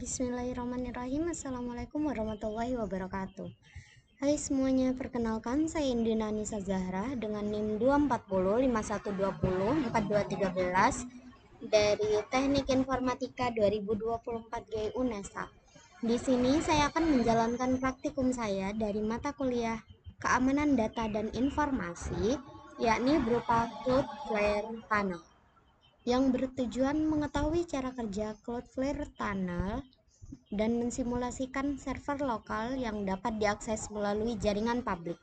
Bismillahirrahmanirrahim. Assalamualaikum warahmatullahi wabarakatuh. Hai semuanya, perkenalkan saya Indina Nisa Zahra dengan NIM 24051204213 dari Teknik Informatika 2024 GI UNESA. Di sini saya akan menjalankan praktikum saya dari mata kuliah Keamanan Data dan Informasi, yakni berupa Cloudflare Tunnel, yang bertujuan mengetahui cara kerja Cloudflare Tunnel dan mensimulasikan server lokal yang dapat diakses melalui jaringan publik.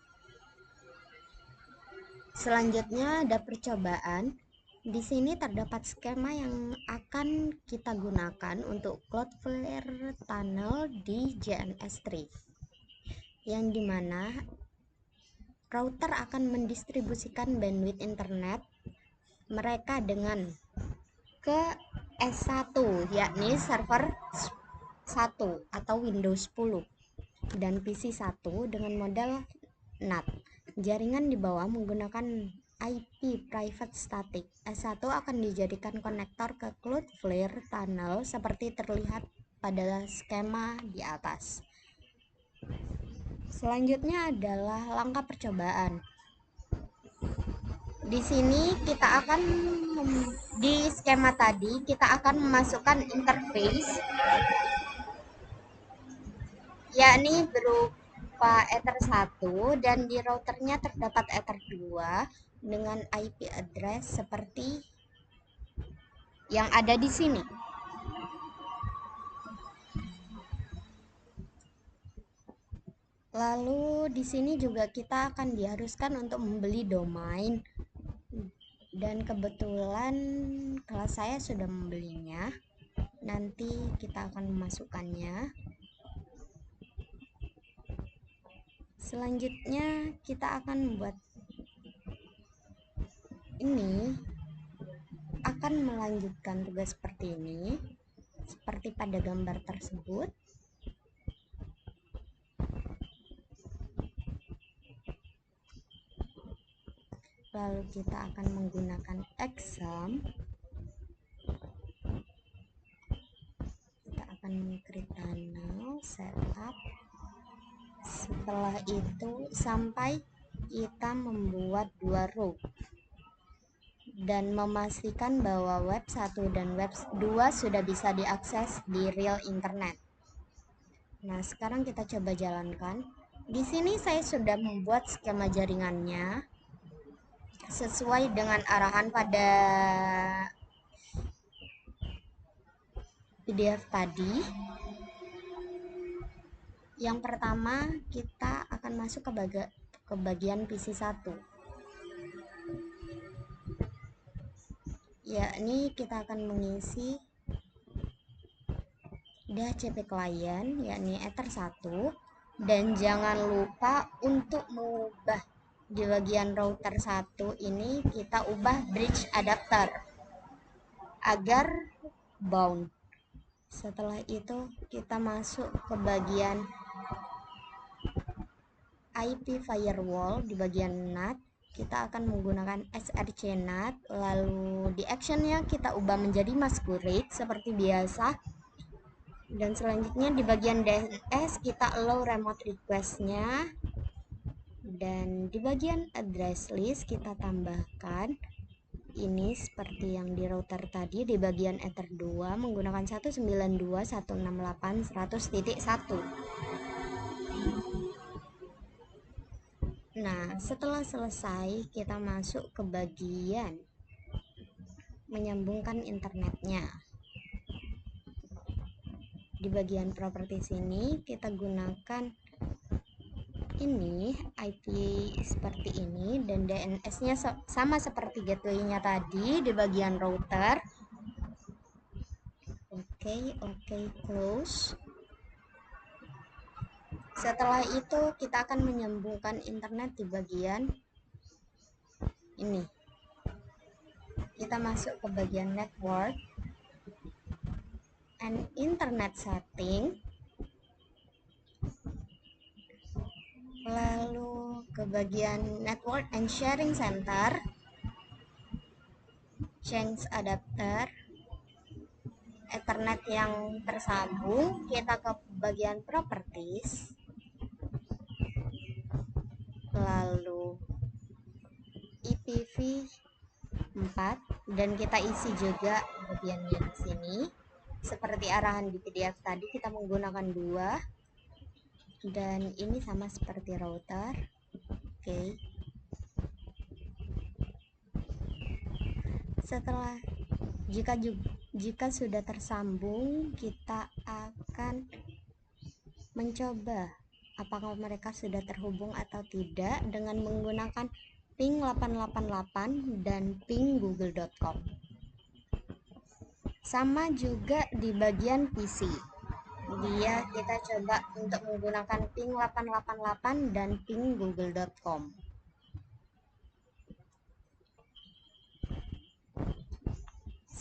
Selanjutnya ada percobaan. Di sini terdapat skema yang akan kita gunakan untuk Cloudflare Tunnel di JNS3, yang dimana router akan mendistribusikan bandwidth internet mereka dengan ke S1, yakni server 1 atau Windows 10, dan PC 1 dengan model NAT. Jaringan di bawah menggunakan IP private static. S1 akan dijadikan konektor ke Cloudflare Tunnel seperti terlihat pada skema di atas. Selanjutnya adalah langkah percobaan. Di sini kita akan di skema tadi kita akan memasukkan interface, yakni berupa Ether 1, dan di routernya terdapat Ether 2 dengan IP address seperti yang ada di sini. Lalu di sini juga kita akan diharuskan untuk membeli domain, dan kebetulan kelas saya sudah membelinya. Nanti kita akan memasukkannya. Selanjutnya kita akan membuat ini, akan melanjutkan tugas seperti ini, seperti pada gambar tersebut. Lalu kita akan menggunakan exam. Kita akan meng-create tunnel, setup. Setelah itu sampai kita membuat 2 row dan memastikan bahwa web 1 dan web 2 sudah bisa diakses di real internet. Nah, sekarang kita coba jalankan. Di sini saya sudah membuat skema jaringannya sesuai dengan arahan pada PDF tadi. Yang pertama, kita akan masuk ke bagian PC 1, yakni kita akan mengisi DHCP client, yakni Ether 1, dan jangan lupa untuk mengubah di bagian router 1 ini, kita ubah bridge adapter agar bound. Setelah itu kita masuk ke bagian IP firewall. Di bagian NAT kita akan menggunakan SRC NAT, lalu di actionnya kita ubah menjadi masquerade seperti biasa, dan selanjutnya di bagian DNS kita allow remote requestnya, dan di bagian address list kita tambahkan ini seperti yang di router tadi. Di bagian Ether 2 menggunakan 192.168.100.1. Nah, setelah selesai kita masuk ke bagian menyambungkan internetnya. Di bagian properti sini kita gunakan ini IP seperti ini, dan DNS-nya sama seperti gateway-nya tadi di bagian router. Oke, close. Setelah itu kita akan menyambungkan internet di bagian ini. Kita masuk ke bagian network and internet setting, lalu ke bagian network and sharing center, change adapter, Ethernet yang tersambung, kita ke bagian properties, lalu IPv4, dan kita isi juga bagiannya di sini. Seperti arahan di PDF tadi, kita menggunakan 2, dan ini sama seperti router. Oke. Setelah jika sudah tersambung, kita akan mencoba apakah mereka sudah terhubung atau tidak dengan menggunakan ping 888 dan ping google.com. Sama juga di bagian PC. Kita coba untuk menggunakan ping 888 dan ping google.com.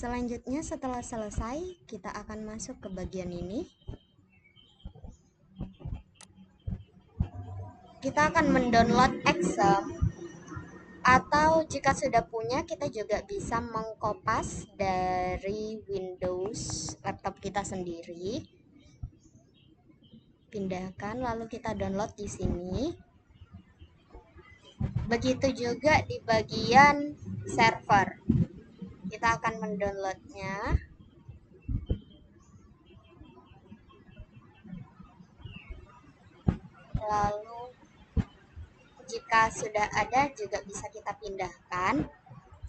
Selanjutnya setelah selesai, kita akan masuk ke bagian ini. Kita akan mendownload Exam, atau jika sudah punya, kita juga bisa mengkopas dari Windows laptop kita sendiri. Pindahkan, lalu kita download di sini. Begitu juga di bagian server. Kita akan mendownloadnya. Lalu jika sudah ada juga bisa kita pindahkan.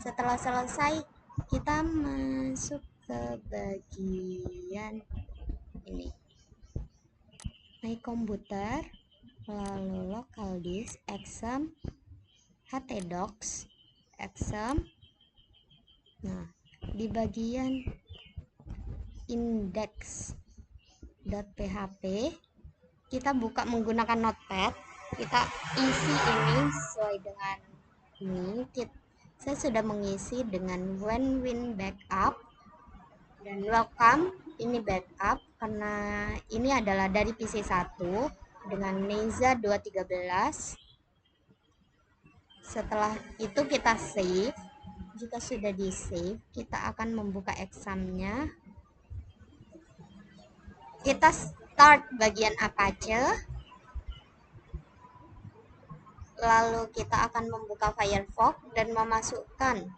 Setelah selesai, kita masuk ke bagian ini, My Computer, lalu local disk, Exam, htdocs, Exam. Nah, di bagian index.php kita buka menggunakan notepad, kita isi ini sesuai dengan ini. Saya sudah mengisi dengan when backup dan welcome. Ini backup karena ini adalah dari PC 1 dengan Neza 213. Setelah itu kita save. Jika sudah di save, kita akan membuka examnya. Kita start bagian Apache, lalu kita akan membuka Firefox dan memasukkan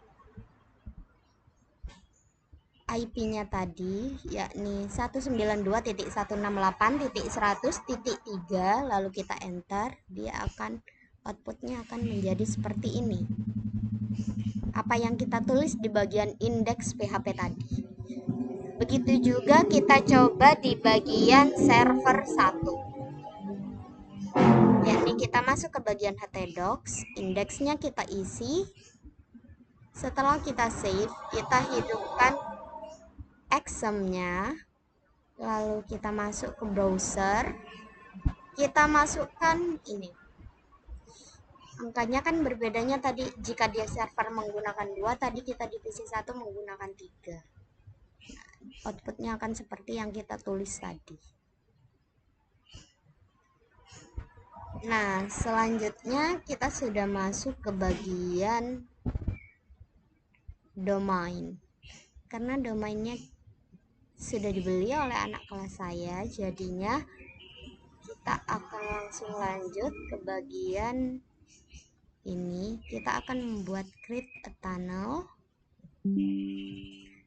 IP-nya tadi, yakni 192.168.100.3, lalu kita enter. Outputnya akan menjadi seperti ini. Apa yang kita tulis di bagian indeks PHP tadi. Begitu juga kita coba di bagian server 1. Yakni kita masuk ke bagian htdocs, indeksnya kita isi. Setelah kita save, kita hidupkan examnya, lalu kita masuk ke browser, kita masukkan ini. Angkanya kan berbedanya tadi, jika dia server menggunakan 2, tadi kita di PC 1 menggunakan 3. Outputnya akan seperti yang kita tulis tadi. Nah, selanjutnya kita sudah masuk ke bagian domain. Karena domainnya sudah dibeli oleh anak kelas saya, jadinya kita akan langsung lanjut ke bagian ini. Kita akan membuat create a tunnel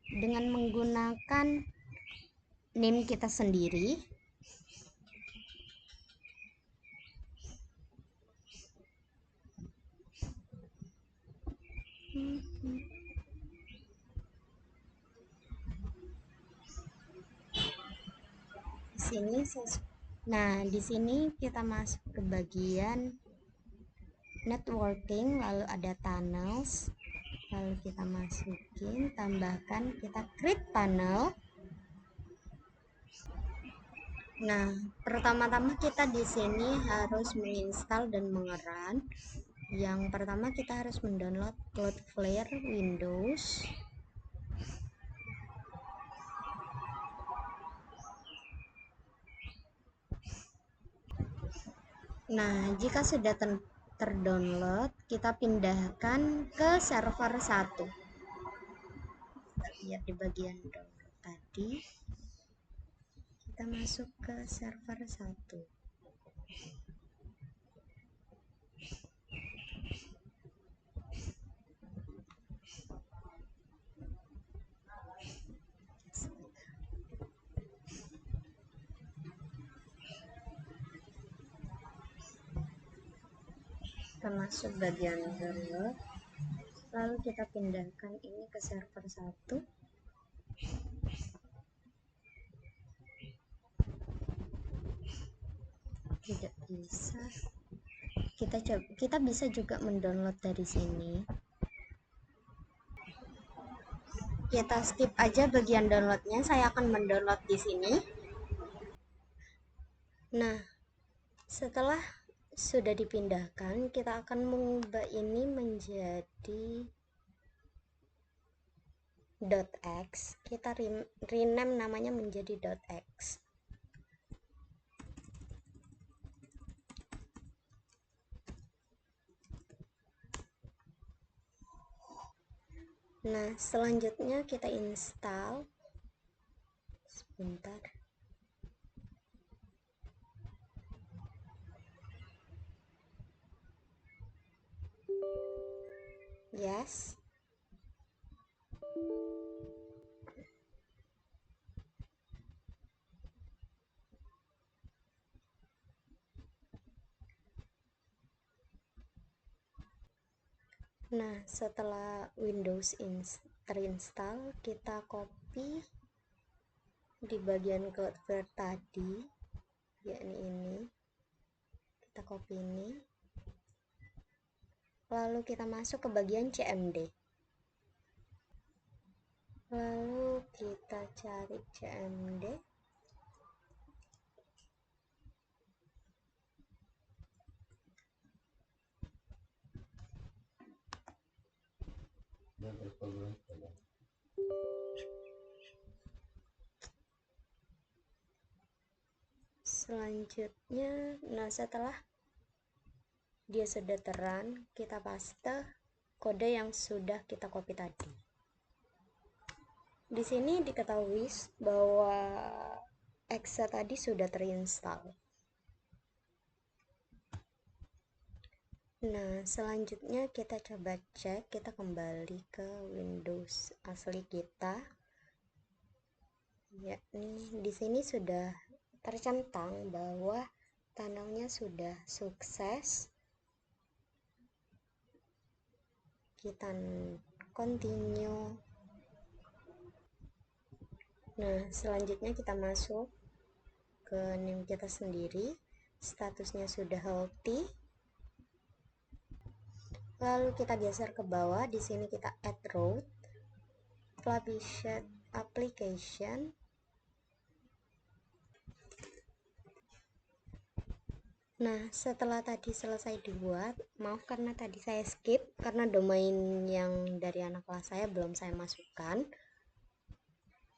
dengan menggunakan name kita sendiri. Di sini kita masuk ke bagian networking, lalu ada tunnels, lalu kita masukin, tambahkan, kita create tunnel. Nah, pertama-tama kita di sini harus menginstal dan mengerun. Yang pertama kita harus mendownload Cloudflare Windows. Nah, jika sudah terdownload, kita pindahkan ke server 1. Kita lihat di bagian download tadi. tadi, kita masuk ke server 1. Kita masuk bagian download, lalu kita pindahkan ini ke server 1. Tidak bisa. Kita bisa juga mendownload dari sini. Kita skip aja bagian downloadnya, saya akan mendownload di sini. Nah, setelah sudah dipindahkan, kita akan mengubah ini menjadi .x. Kita rename namanya menjadi .x. Nah, selanjutnya kita install. Sebentar. Yes. Nah, setelah Windows terinstall, kita copy di bagian convert tadi, yakni ini. Kita copy ini. Lalu kita masuk ke bagian CMD. Lalu kita cari CMD. Selanjutnya, nah setelah dia sudah terang, kita paste kode yang sudah kita copy tadi. Di sini diketahui bahwa exe tadi sudah terinstall. Nah, selanjutnya kita coba cek, kita kembali ke Windows asli kita. Yakni di sini sudah tercentang bahwa tunnelnya sudah sukses. Kita continue. Nah, selanjutnya kita masuk ke name kita sendiri, statusnya sudah healthy. Lalu kita geser ke bawah, di sini kita add root, published application. Nah, setelah tadi selesai dibuat, maaf karena tadi saya skip karena domain yang dari anak kelas saya belum saya masukkan.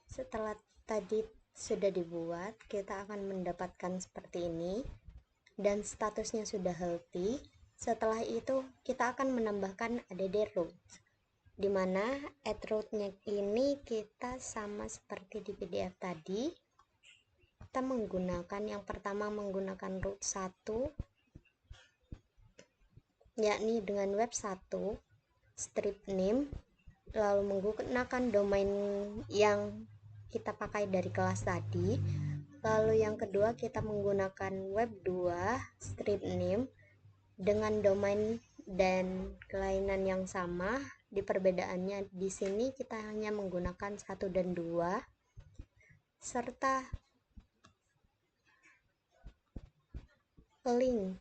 Setelah tadi sudah dibuat, kita akan mendapatkan seperti ini dan statusnya sudah healthy. Setelah itu kita akan menambahkan add root, dimana add rootnya ini kita sama seperti di PDF tadi. Kita menggunakan yang pertama menggunakan root 1, yakni dengan web 1 strip name, lalu menggunakan domain yang kita pakai dari kelas tadi. Lalu yang kedua kita menggunakan web 2 strip name dengan domain dan kelainan yang sama. Di perbedaannya di sini kita hanya menggunakan 1 dan 2, serta link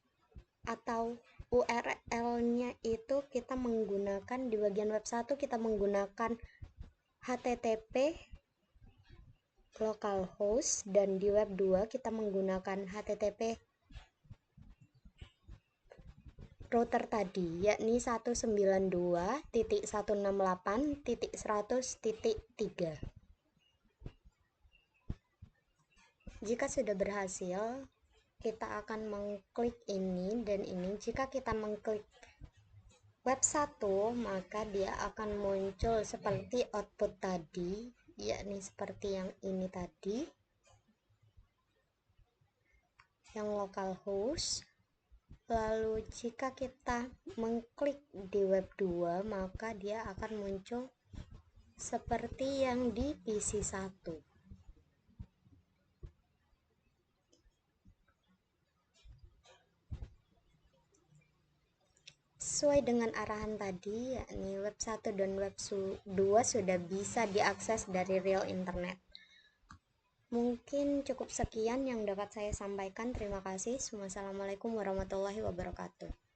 atau URL-nya itu kita menggunakan di bagian web 1 kita menggunakan HTTP localhost, dan di web 2 kita menggunakan HTTP router tadi, yakni 192.168.100.3. Jika sudah berhasil, kita akan mengklik ini dan ini. Jika kita mengklik web 1, maka dia akan muncul seperti output tadi, yakni seperti yang ini tadi, yang localhost. Lalu jika kita mengklik di web 2, maka dia akan muncul seperti yang di PC 1. Sesuai dengan arahan tadi, yakni web 1 dan web 2 sudah bisa diakses dari real internet. Mungkin cukup sekian yang dapat saya sampaikan. Terima kasih. Wassalamualaikum warahmatullahi wabarakatuh.